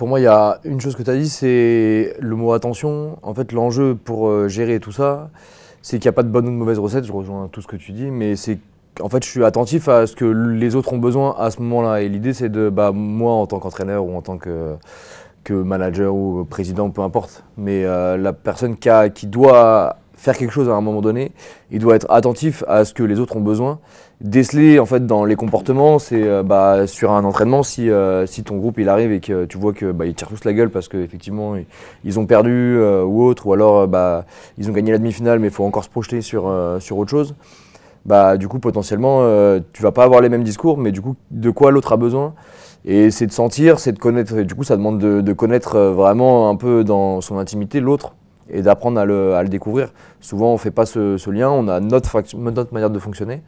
Pour moi, il y a une chose que tu as dit, c'est le mot attention. En fait, l'enjeu pour gérer tout ça, c'est qu'il n'y a pas de bonne ou de mauvaise recette. Je rejoins tout ce que tu dis, mais c'est en fait, je suis attentif à ce que les autres ont besoin à ce moment-là. Et l'idée, c'est de, moi, en tant qu'entraîneur ou en tant que manager ou président, peu importe, mais la personne qui doit faire quelque chose à un moment donné, il doit être attentif à ce que les autres ont besoin. Déceler en fait dans les comportements, c'est sur un entraînement, si ton groupe il arrive et que tu vois que ils tirent tous la gueule parce qu'effectivement ils ont perdu ou autre, ou alors ils ont gagné la demi-finale mais il faut encore se projeter sur autre chose. Du coup potentiellement tu vas pas avoir les mêmes discours, mais du coup de quoi l'autre a besoin. Et c'est de sentir, c'est de connaître, et du coup ça demande de connaître vraiment un peu dans son intimité l'autre et d'apprendre à le découvrir. Souvent on fait pas ce lien, on a notre manière de fonctionner.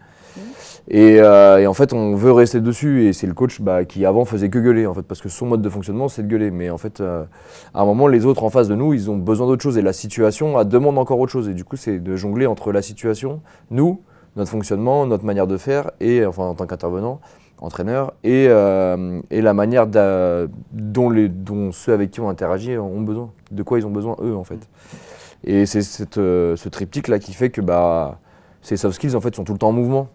Et en fait, on veut rester dessus, et c'est le coach qui avant faisait que gueuler, en fait, parce que son mode de fonctionnement, c'est de gueuler. Mais en fait, à un moment, les autres en face de nous, ils ont besoin d'autre chose, et la situation demande encore autre chose. Et du coup, c'est de jongler entre la situation, nous, notre fonctionnement, notre manière de faire, et enfin en tant qu'intervenant, entraîneur, et la manière dont ceux avec qui on interagit ont besoin, de quoi ils ont besoin eux, en fait. Et c'est ce triptyque là qui fait que ces soft skills en fait sont tout le temps en mouvement.